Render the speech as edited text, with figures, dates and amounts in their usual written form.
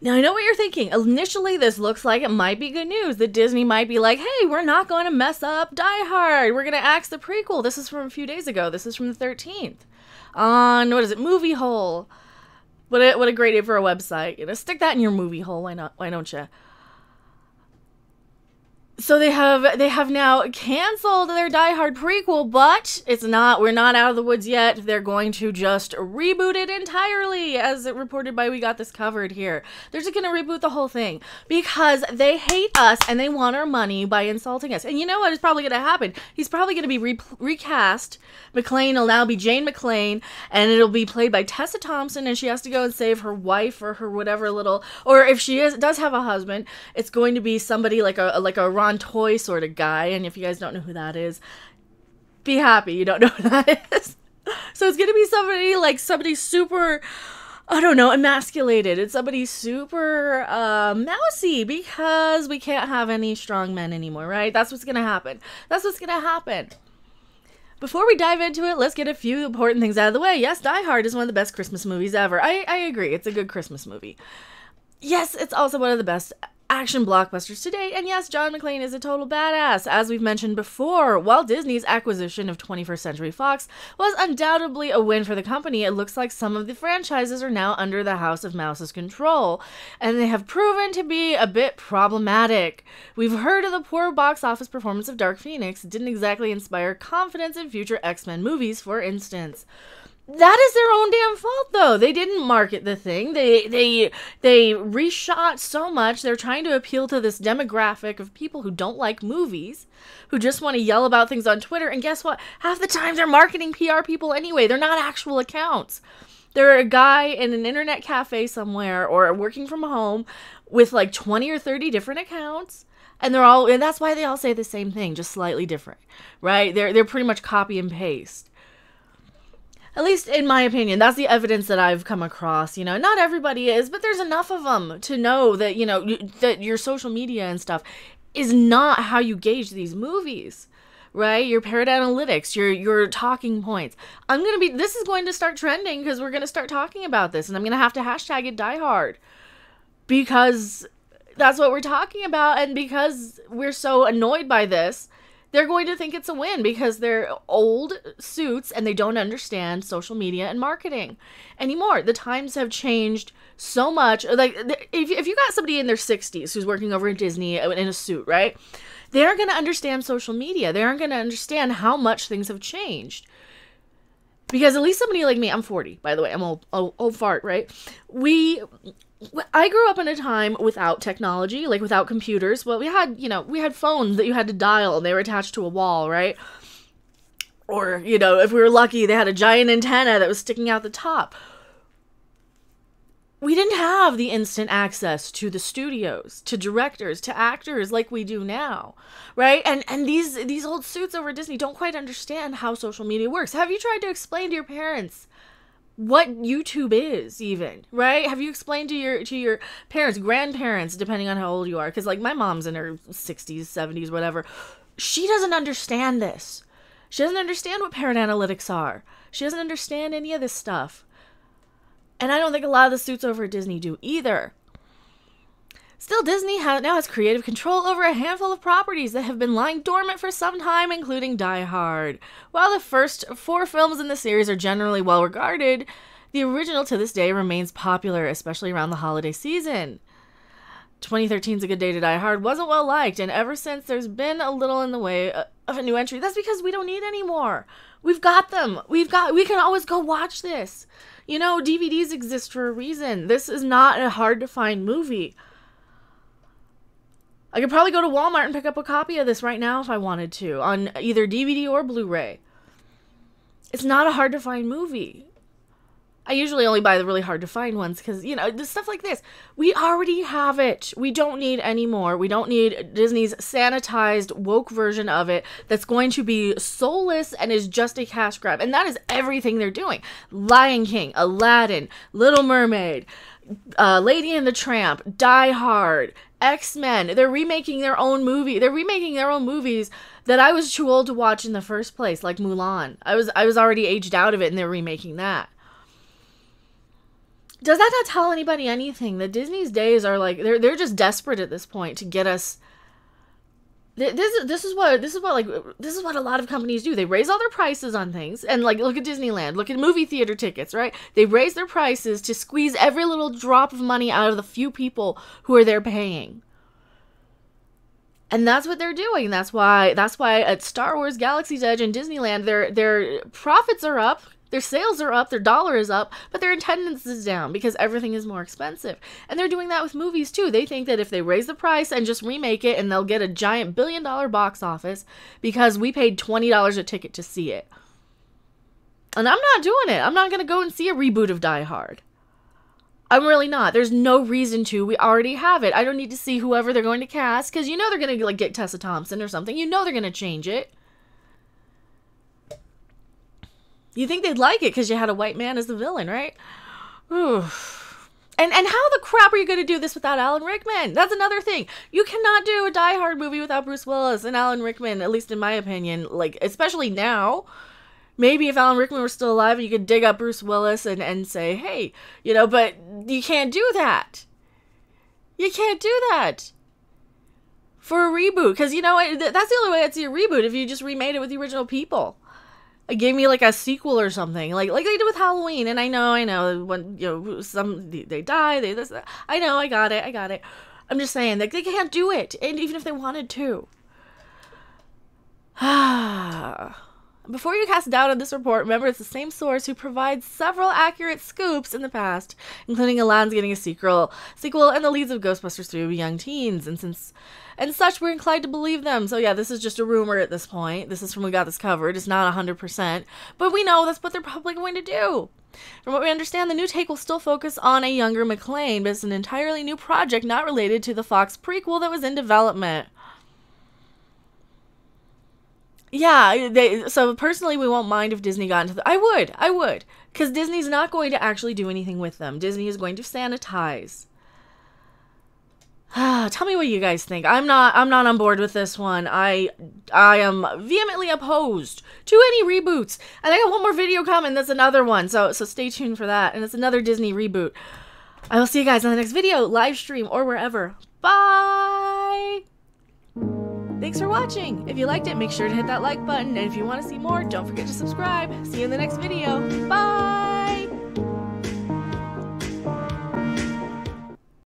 Now, I know what you're thinking. Initially, this looks like it might be good news. That Disney might be like, hey, we're not going to mess up Die Hard. We're going to axe the prequel. This is from a few days ago. This is from the 13th. On, what is it, Movie Hole. What a great name for a website. You know, stick that in your movie hole. Why not? Why don't you? So they have now canceled their Die Hard prequel, but we're not out of the woods yet. They're going to just reboot it entirely, as it reported by We Got This Covered here. They're just going to reboot the whole thing because they hate us and they want our money by insulting us. And you know what is probably going to happen? He's probably going to be recast. McClane will now be Jane McClane, and it'll be played by Tessa Thompson, and she has to go and save her wife or her whatever little, or if she does have a husband, it's going to be somebody like a Ron Toy sort of guy. And if you guys don't know who that is, be happy you don't know who that is. So it's gonna be somebody super, I don't know, emasculated. It's somebody super mousy, because we can't have any strong men anymore, right? That's what's gonna happen. Before we dive into it, let's get a few important things out of the way. Yes, Die Hard is one of the best Christmas movies ever. I agree. It's a good Christmas movie. Yes, it's also one of the best action blockbusters today, and yes, John McClane is a total badass. As we've mentioned before, while Disney's acquisition of 21st Century Fox was undoubtedly a win for the company, it looks like some of the franchises are now under the House of Mouse's control, and they have proven to be a bit problematic. We've heard of the poor box office performance of Dark Phoenix. It didn't exactly inspire confidence in future X-Men movies, for instance. That is their own damn fault, though. They didn't market the thing. They reshot so much. They're trying to appeal to this demographic of people who don't like movies, who just want to yell about things on Twitter. And guess what? Half the time they're marketing PR people anyway. They're not actual accounts. They're a guy in an internet cafe somewhere or working from home with like 20 or 30 different accounts. And that's why they all say the same thing, just slightly different, right? They're pretty much copy and paste. At least in my opinion, that's the evidence that I've come across. You know, not everybody is, but there's enough of them to know that, you know, that your social media and stuff is not how you gauge these movies, right? Your parrot analytics, your talking points. This is going to start trending because we're going to start talking about this, and I'm going to have to hashtag it Die Hard because that's what we're talking about, and because we're so annoyed by this, they're going to think it's a win because they're old suits and they don't understand social media and marketing anymore. The times have changed so much. Like, if you got somebody in their 60s who's working over at Disney in a suit, right? They aren't going to understand social media. They aren't going to understand how much things have changed. Because at least somebody like me, I'm 40, by the way, I'm old fart, right? I grew up in a time without technology, like without computers. Well, we had phones that you had to dial and they were attached to a wall, right? Or, you know, if we were lucky, they had a giant antenna that was sticking out the top. We didn't have the instant access to the studios, to directors, to actors like we do now, right? And these old suits over at Disney don't quite understand how social media works. Have you tried to explain to your parents what YouTube is, even, right? Have you explained to your parents, grandparents, depending on how old you are? Because, like, my mom's in her 60s, 70s, whatever. She doesn't understand this. She doesn't understand what parent analytics are. She doesn't understand any of this stuff. And I don't think a lot of the suits over at Disney do either. Still, Disney now has creative control over a handful of properties that have been lying dormant for some time, including Die Hard. While the first 4 films in the series are generally well regarded, the original to this day remains popular, especially around the holiday season. 2013's A Good Day to Die Hard wasn't well liked, and ever since there's been a little in the way of a new entry. That's because we don't need any more. We've got them. We can always go watch this. You know, DVDs exist for a reason. This is not a hard to find movie. I could probably go to Walmart and pick up a copy of this right now if I wanted to, on either DVD or Blu-ray. It's not a hard-to-find movie. I usually only buy the really hard-to-find ones because, you know, stuff like this. We already have it. We don't need any more. We don't need Disney's sanitized, woke version of it that's going to be soulless and is just a cash grab. And that is everything they're doing. Lion King, Aladdin, Little Mermaid, Lady and the Tramp, Die Hard, X-Men. They're remaking their own movie. They're remaking their own movies that I was too old to watch in the first place, like Mulan. I was already aged out of it, and they're remaking that. Does that not tell anybody anything? That Disney's days are like, they're just desperate at this point to get us. This is what a lot of companies do. They raise all their prices on things, and like, look at Disneyland, look at movie theater tickets, right? They raise their prices to squeeze every little drop of money out of the few people who are there paying. And that's what they're doing. That's why at Star Wars Galaxy's Edge and Disneyland, their profits are up, their sales are up, their dollar is up, but their attendance is down because everything is more expensive. And they're doing that with movies too. They think that if they raise the price and just remake it, and they'll get a giant $1 billion box office because we paid $20 a ticket to see it. And I'm not doing it. I'm not going to go and see a reboot of Die Hard. I'm really not. There's no reason to. We already have it. I don't need to see whoever they're going to cast, because you know they're going to like get Tessa Thompson or something. You know they're going to change it. You think they'd like it because you had a white man as the villain, right? Ooh. And how the crap are you going to do this without Alan Rickman? That's another thing. You cannot do a Die Hard movie without Bruce Willis and Alan Rickman, at least in my opinion. Like, especially now. Maybe if Alan Rickman were still alive, you could dig up Bruce Willis and say, hey, you know, but you can't do that. You can't do that for a reboot. Because, you know, that's the only way I'd see a reboot, if you just remade it with the original people. Gave me like a sequel or something, like they did with Halloween. And I know, when, you know, they die, this, I know, I got it. I'm just saying that they can't do it, and even if they wanted to. Before you cast doubt on this report, remember it's the same source who provides several accurate scoops in the past, including Aladdin's getting a sequel, and the leads of Ghostbusters 3 will be young teens, and such, we're inclined to believe them. So yeah, this is just a rumor at this point. This is from We Got This Covered. It's not 100%, but we know that's what they're probably going to do. From what we understand, the new take will still focus on a younger McClane, but it's an entirely new project not related to the Fox prequel that was in development. Yeah, so personally, we won't mind if Disney got into the... I would, because Disney's not going to actually do anything with them. Disney is going to sanitize. Tell me what you guys think. I'm not on board with this one. I am vehemently opposed to any reboots. And I got one more video coming. That's another one. So stay tuned for that. And it's another Disney reboot. I will see you guys in the next video, live stream, or wherever. Bye! Thanks for watching. If you liked it, make sure to hit that like button. And if you want to see more, don't forget to subscribe. See you in the next video. Bye!